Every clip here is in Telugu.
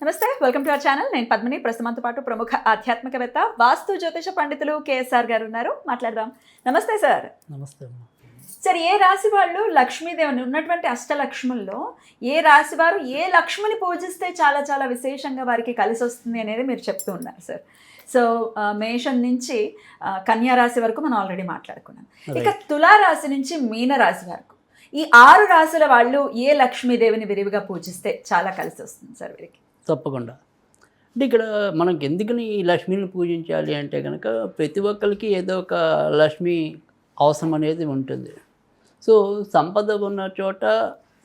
నమస్తే, వెల్కమ్ టు అవర్ ఛానల్. నేను పద్మిని. ప్రస్తుతంతో పాటు ప్రముఖ ఆధ్యాత్మికవేత్త, వాస్తు జ్యోతిష పండితులు కేఎస్ఆర్ గారు ఉన్నారు. మాట్లాడదాం. నమస్తే సార్. నమస్తే. సార్, ఏ రాశి వాళ్ళు లక్ష్మీదేవిని ఉన్నటువంటి అష్టలక్ష్ముల్లో ఏ రాశి వారు ఏ లక్ష్మిని పూజిస్తే చాలా చాలా విశేషంగా వారికి కలిసి వస్తుంది అనేది మీరు చెప్తూ ఉన్నారు సార్. సో మేషం నుంచి కన్యా రాశి వరకు మనం ఆల్రెడీ మాట్లాడుకున్నాం. ఇక తులారాశి నుంచి మీన రాశి వరకు ఈ 6 రాశుల వాళ్ళు ఏ లక్ష్మీదేవిని విరివిగా పూజిస్తే చాలా కలిసి వస్తుంది సార్ వీరికి? తప్పకుండా. అంటే ఇక్కడ మనకి ఎందుకని ఈ లక్ష్మిని పూజించాలి అంటే కనుక ప్రతి ఒక్కరికి ఏదో ఒక లక్ష్మి అవసరం అనేది ఉంటుంది. సో సంపద ఉన్న చోట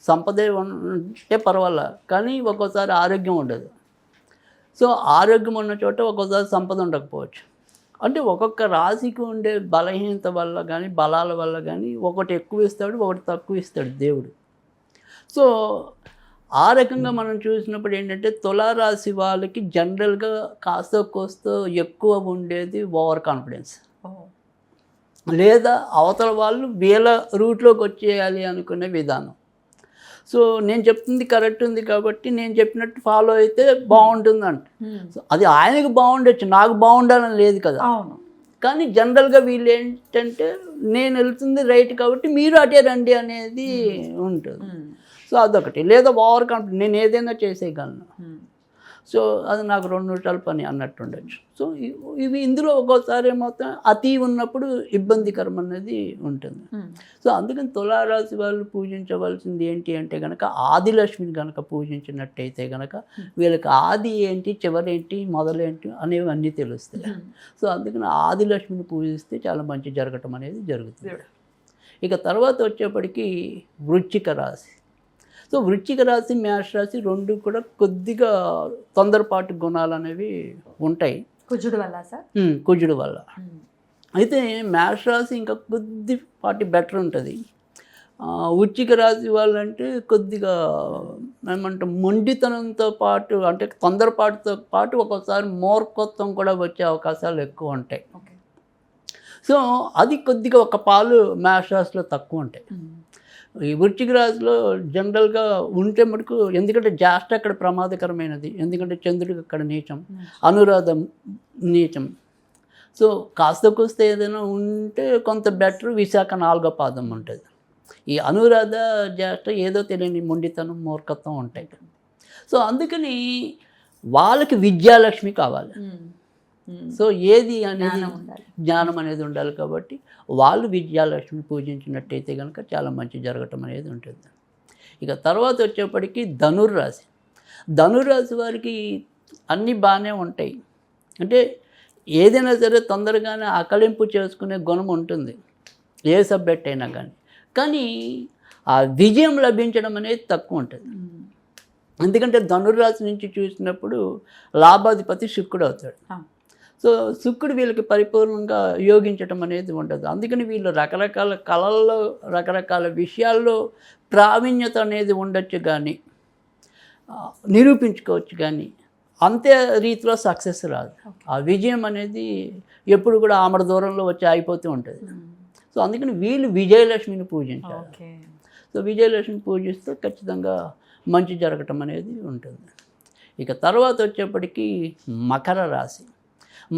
సంపదే ఉంటే పర్వాలా, కానీ ఒక్కోసారి ఆరోగ్యం ఉండదు. సో ఆరోగ్యం ఉన్న చోట ఒక్కోసారి సంపద ఉండకపోవచ్చు. అంటే ఒక్కొక్క రాశికి ఉండే బలహీనత వల్ల కానీ బలాల వల్ల కానీ ఒకటి ఎక్కువ ఇస్తాడు, ఒకటి తక్కువ ఇస్తాడు దేవుడు. సో ఆ రకంగా మనం చూసినప్పుడు ఏంటంటే తులారాశి వాళ్ళకి జనరల్గా కాస్త కోస్తో ఎక్కువ ఉండేది ఓవర్ కాన్ఫిడెన్స్, లేదా అవతల వాళ్ళు వీళ్ళ రూట్లోకి వచ్చేయాలి అనుకునే విధానం. సో నేను చెప్తుంది కరెక్ట్ ఉంది కాబట్టి నేను చెప్పినట్టు ఫాలో అయితే బాగుంటుంది అంట. సో అది ఆయనకు బాగుండొచ్చు, నాకు బాగుండాలని లేదు కదా. అవును. కానీ జనరల్గా వీళ్ళు ఏంటంటే నేను వెళ్తుంది రైట్ కాబట్టి మీరు అటే రండి అనేది ఉంటుంది. సో అదొకటి. లేదా ఓవర్ కాన్ఫిడెంట్, నేను ఏదైనా చేసేయగలను, సో అది నాకు 2 నిమిషాల పని అన్నట్టు ఉండొచ్చు. సో ఇవి ఇందులో ఒక్కోసారి మొత్తం అతి ఉన్నప్పుడు ఇబ్బందికరం అనేది ఉంటుంది. సో అందుకని తులారాశి వాళ్ళు పూజించవలసింది ఏంటి అంటే కనుక ఆదిలక్ష్మిని కనుక పూజించినట్టయితే కనుక వీళ్ళకి ఆది ఏంటి, చివరేంటి, మొదలేంటి అనేవి అన్నీ తెలుస్తాయి. సో అందుకని ఆదిలక్ష్మిని పూజిస్తే చాలా మంచి జరగటం అనేది జరుగుతుంది. ఇక తర్వాత వచ్చేప్పటికీ వృశ్చిక రాశి. సో వృశ్చిక రాశి, మేష రాశి 2 కూడా కొద్దిగా తొందరపాటు గుణాలు అనేవి ఉంటాయి కుజుడు వల్ల సార్. కుజుడు వల్ల. అయితే మేష రాశి ఇంకా కొద్దిపాటి బెటర్ ఉంటుంది. వృశ్చిక రాశి వాళ్ళంటే కొద్దిగా ఏమంటాం మొండితనంతో పాటు, అంటే తొందరపాటుతో పాటు ఒక్కోసారి మూర్ఖత్వం కూడా వచ్చే అవకాశాలు ఎక్కువ ఉంటాయి. సో అది కొద్దిగా ఒక పాలు మేష రాశిలో తక్కువ ఉంటాయి. ఈ వృశ్చిక రాశిలో జనరల్గా ఉంటే మటుకు, ఎందుకంటే జ్యేష్ఠ అక్కడ ప్రమాదకరమైనది, ఎందుకంటే చంద్రుడికి అక్కడ నీచం, అనురాధం నీచం. సో కాస్త కూస్తే ఏదైనా ఉంటే కొంత బెటర్. విశాఖ 4వ పాదం ఉంటుంది. ఈ అనురాధ జ్యేష్ఠ ఏదో తెలియని మొండితనం, మూర్ఖత్వం ఉంటాయి. సో అందుకని వాళ్ళకి విద్యాలక్ష్మి కావాలి. సో ఏది అనేది జ్ఞానం అనేది ఉండాలి కాబట్టి వాళ్ళు విద్యాలక్ష్మిని పూజించినట్టయితే కనుక చాలా మంచి జరగటం అనేది ఉంటుంది. ఇక తర్వాత వచ్చేప్పటికీ ధనుర్రాశి. ధనుర్రాశి వారికి అన్నీ బాగానే ఉంటాయి. అంటే ఏదైనా సరే తొందరగానే ఆకలింపు చేసుకునే గుణం ఉంటుంది ఏ సబ్జెక్ట్ అయినా కానీ ఆ విజయం లభించడం అనేది తక్కువ ఉంటుంది. ఎందుకంటే ధనుర్రాశి నుంచి చూసినప్పుడు లాభాధిపతి శుక్రుడు అవుతాడు. సో శుక్రుడు వీళ్ళకి పరిపూర్ణంగా యోగించటం అనేది ఉండదు. అందుకని వీళ్ళు రకరకాల కళల్లో, రకరకాల విషయాల్లో ప్రావీణ్యత అనేది ఉండొచ్చు, కానీ నిరూపించుకోవచ్చు, కానీ అంతే రీతిలో సక్సెస్ రాదు. ఆ విజయం అనేది ఎప్పుడు కూడా ఆమడ దూరంలో వచ్చి ఆగిపోతూ ఉంటుంది. సో అందుకని వీళ్ళు విజయలక్ష్మిని పూజించాలి. సో విజయలక్ష్మిని పూజిస్తే ఖచ్చితంగా మంచి జరగటం అనేది ఉంటుంది. ఇక తర్వాత వచ్చేప్పటికీ మకర రాశి.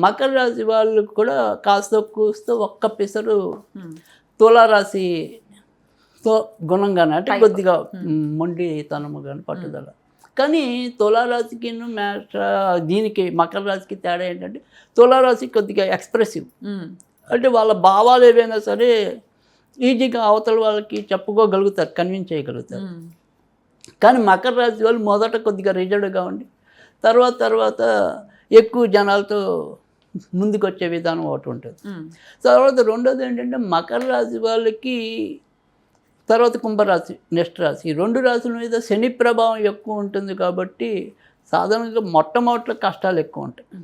మకర రాశి వాళ్ళు కూడా కాస్త కూస్తో ఒక్క పిసరు తులారాశితో గుణంగానే, అంటే కొద్దిగా మొండితనము కానీ పట్టుదల. కానీ తులారాశికి దీనికి మకర రాశికి తేడా ఏంటంటే తులారాశి కొద్దిగా ఎక్స్ప్రెసివ్. అంటే వాళ్ళ భావాలు ఏవైనా సరే ఈజీగా అవతల వాళ్ళకి చెప్పుకోగలుగుతారు, కన్విన్స్ చేయగలుగుతారు. కానీ మకర రాశి వాళ్ళు మొదట కొద్దిగా రిజర్వ్డ్గా ఉండి తర్వాత ఎక్కువ జనాలతో ముందుకు వచ్చే విధానం ఒకటి ఉంటుంది. తర్వాత రెండోది ఏంటంటే మకర రాశి వాళ్ళకి, తర్వాత కుంభరాశి, నెక్స్ట్ రాశి, ఈ 2 రాశుల మీద శని ప్రభావం ఎక్కువ ఉంటుంది కాబట్టి సాధారణంగా మొట్టమొదటి కష్టాలు ఎక్కువ ఉంటాయి.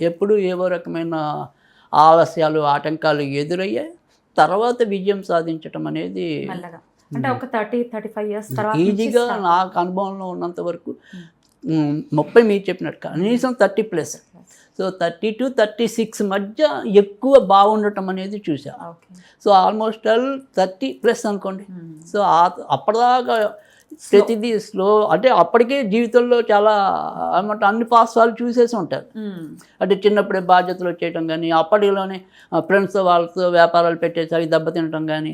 ఎప్పుడు ఏవో రకమైన ఆలస్యాలు, ఆటంకాలు ఎదురయ్యాయి. తర్వాత విజయం సాధించటం అనేది అంటే ఒక 30-35 ఇయర్స్ తర్వాత ఈజీగా నాకు అనుభవంలో ఉన్నంత వరకు 30 మీరు చెప్పినట్టు కనీసం 30+. సో 30 to 36 మధ్య ఎక్కువ బాగుండటం అనేది చూసా. సో ఆల్మోస్ట్ ఆల్ 30+ అనుకోండి. సో అప్పటిదాకా ప్రతిదీ స్లో, అంటే అప్పటికే జీవితంలో చాలా ఏమంటారు అన్ని పార్శ్వాలు చూసేసి ఉంటారు. అంటే చిన్నప్పుడే బాధ్యతలు వచ్చేయటం కానీ, అప్పటిలోనే ఫ్రెండ్స్ వాళ్ళతో వ్యాపారాలు పెట్టేసి అవి దెబ్బతినటం కానీ,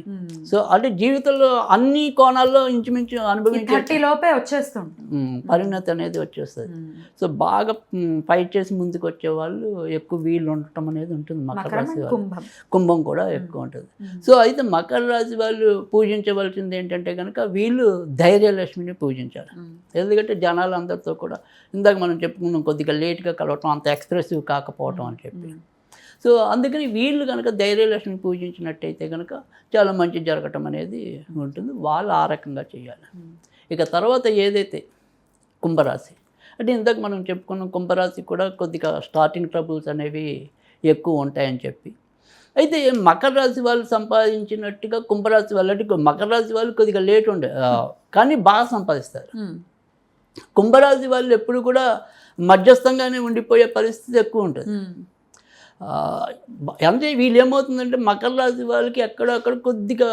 సో అంటే జీవితంలో అన్ని కోణాల్లో ఇంచుమించు అనుభవించే లోపే వచ్చేస్తుంది పరిణతి అనేది వచ్చేస్తుంది. సో బాగా ఫైట్ చేసి ముందుకు వచ్చే వాళ్ళు ఎక్కువ వీళ్ళు ఉండటం అనేది ఉంటుంది. మకర రాశి వాళ్ళు, కుంభం కూడా ఎక్కువ ఉంటుంది. సో అయితే మకర రాశి వాళ్ళు పూజించవలసింది ఏంటంటే కనుక వీళ్ళు ధైర్యలక్ష్మిని పూజించాలి. ఎందుకంటే జనాలు అందరితో కూడా ఇందాక మనం చెప్పుకున్నాం కొద్దిగా లేట్గా కలవటం, అంత ఎక్స్ప్రెసివ్ కాకపోవటం అని చెప్పి. సో అందుకని వీళ్ళు కనుక ధైర్యలక్ష్మిని పూజించినట్టయితే కనుక చాలా మంచి జరగటం అనేది ఉంటుంది. వాళ్ళు ఆ రకంగా చేయాలి. ఇక తర్వాత ఏదైతే కుంభరాశి, అంటే ఇందాక మనం చెప్పుకున్నాం కుంభరాశి కూడా కొద్దిగా స్టార్టింగ్ ట్రబుల్స్ అనేవి ఎక్కువ ఉంటాయని చెప్పి. అయితే మకర రాశి వాళ్ళు సంపాదించినట్టుగా కుంభరాశి వాళ్ళు, అంటే మకర రాశి వాళ్ళు కొద్దిగా లేట్ ఉండే కానీ బాగా సంపాదిస్తారు. కుంభరాశి వాళ్ళు ఎప్పుడు కూడా మధ్యస్థంగానే ఉండిపోయే పరిస్థితి ఎక్కువ ఉంటుంది. అంటే వీళ్ళు ఏమవుతుందంటే మకర రాశి వాళ్ళకి ఎక్కడక్కడ కొద్దిగా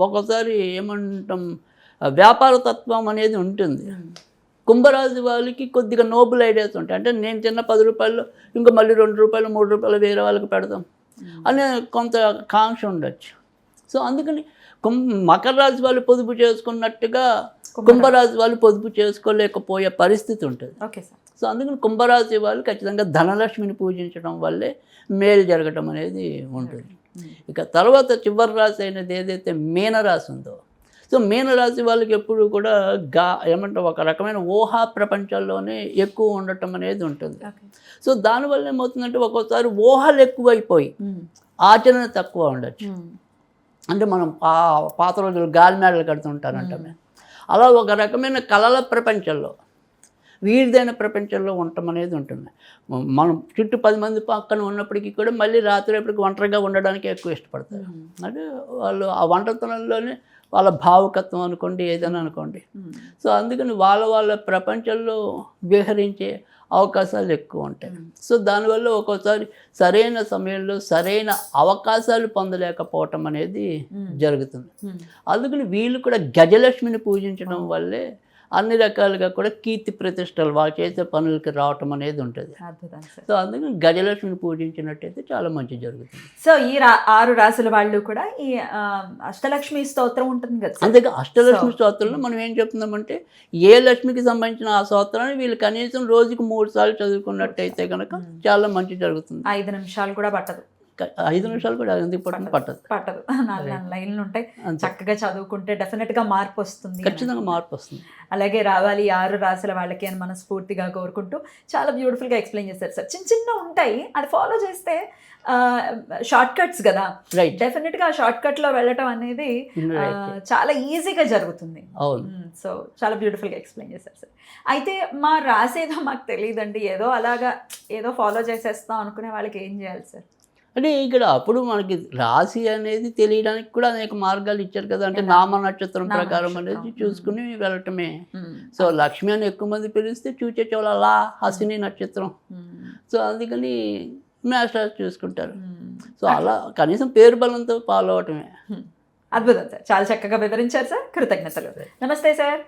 ఒక్కోసారి ఏమంటాం వ్యాపార తత్వం అనేది ఉంటుంది. కుంభరాశి వాళ్ళకి కొద్దిగా నోబుల్ ఐడియాస్ ఉంటాయి. అంటే నేను తిన్న 10 రూపాయలు ఇంకా మళ్ళీ 2 రూపాయలు 3 రూపాయలు వేరే వాళ్ళకి పెడతాం అనే కొంత కాంక్ష ఉండొచ్చు. సో అందుకని మకర రాశి వాళ్ళు పొదుపు చేసుకున్నట్టుగా కుంభరాశి వాళ్ళు పొదుపు చేసుకోలేకపోయే పరిస్థితి ఉంటుంది. సో అందుకని కుంభరాశి వాళ్ళు ఖచ్చితంగా ధనలక్ష్మిని పూజించడం వల్లే మేలు జరగటం అనేది ఉంటుంది. ఇక తర్వాత చివరి రాశి అయినది ఏదైతే మీనరాశి ఉందో, సో మీనరాశి వాళ్ళకి ఎప్పుడు కూడా ఏమంటారు ఒక రకమైన ఊహా ప్రపంచంలోనే ఎక్కువ ఉండటం అనేది ఉంటుంది. సో దానివల్ల ఏమవుతుందంటే ఒక్కోసారి ఊహలు ఎక్కువైపోయి ఆచరణ తక్కువ ఉండొచ్చు. అంటే మనం పాత రోజులు గాలి మేడలు కడుతుంటారంట, అలా ఒక రకమైన కళల ప్రపంచంలో వీరిదైన ప్రపంచంలో ఉండటం అనేది ఉంటుంది. మనం చుట్టూ 10 మంది పక్కన ఉన్నప్పటికీ కూడా మళ్ళీ రాత్రి ఒంటరిగా ఉండడానికి ఎక్కువ ఇష్టపడతారు. అంటే వాళ్ళు ఆ ఒంటరితనంలోనే వాళ్ళ భావుకత్వం అనుకోండి, ఏదైనా అనుకోండి. సో అందుకని వాళ్ళ ప్రపంచంలో విహరించే అవకాశాలు ఎక్కువ ఉంటాయి. సో దానివల్ల ఒక్కోసారి సరైన సమయంలో సరైన అవకాశాలు పొందలేకపోవటం అనేది జరుగుతుంది. అందుకని వీళ్ళు కూడా గజలక్ష్మిని పూజించడం వల్లే అన్ని రకాలుగా కూడా కీర్తి ప్రతిష్టలు వాళ్ళు చేసే పనులకి రావటం అనేది ఉంటుంది. సో అందుకని గజలక్ష్మిని పూజించినట్టయితే చాలా మంచి జరుగుతుంది. సో ఈ 6 రాశుల వాళ్ళు కూడా ఈ అష్టలక్ష్మి స్తోత్రం ఉంటుంది కదా. అంతేగా అష్టలక్ష్మి స్తోత్రంలో మనం ఏం చెప్తున్నామంటే ఏ లక్ష్మికి సంబంధించిన ఆ స్తోత్రాన్ని వీళ్ళు కనీసం రోజుకి 3 సార్లు చదువుకున్నట్టయితే కనుక చాలా మంచి జరుగుతుంది. 5 నిమిషాలు కూడా పట్టదు. 5 నిమిషాలు కూడా ఎందుకు పట్టదు. 4 లైన్లు ఉంటాయి. చక్కగా చదువుకుంటే డెఫినెట్గా మార్పు వస్తుంది, ఖచ్చితంగా మార్పు వస్తుంది. అలాగే రావాలి 6 రాశుల వాళ్ళకి అని మనస్ఫూర్తిగా కోరుకుంటూ చాలా బ్యూటిఫుల్గా ఎక్స్ప్లెయిన్ చేశారు సార్. చిన్న ఉంటాయి, అది ఫాలో చేస్తే షార్ట్ కట్స్ కదా, డెఫినెట్గా ఆ షార్ట్ కట్లో వెళ్ళటం అనేది చాలా ఈజీగా జరుగుతుంది. సో చాలా బ్యూటిఫుల్గా ఎక్స్ప్లెయిన్ చేశారు సార్. అయితే మా రాశి ఏదో మాకు తెలియదండి, ఏదో అలాగా ఏదో ఫాలో చేసేస్తాం అనుకునే వాళ్ళకి ఏం చేయాలి సార్? అంటే ఇక్కడ అప్పుడు మనకి రాశి అనేది తెలియడానికి కూడా అనేక మార్గాలు ఇచ్చారు కదా. అంటే నామ నక్షత్రం ప్రకారం అనేది చూసుకుని వెళ్ళటమే. సో లక్ష్మి అని ఎక్కువ మంది పిలిస్తే చూచే చోళలా అశ్విని నక్షత్రం, సో అందుకని మ్యాథ్స్ రాశి చూసుకుంటారు. సో అలా కనీసం పేరు బలంతో ఫాలో అవటమే. అద్భుతం సార్, చాలా చక్కగా వివరించారు సార్. కృతజ్ఞతలు. నమస్తే సార్.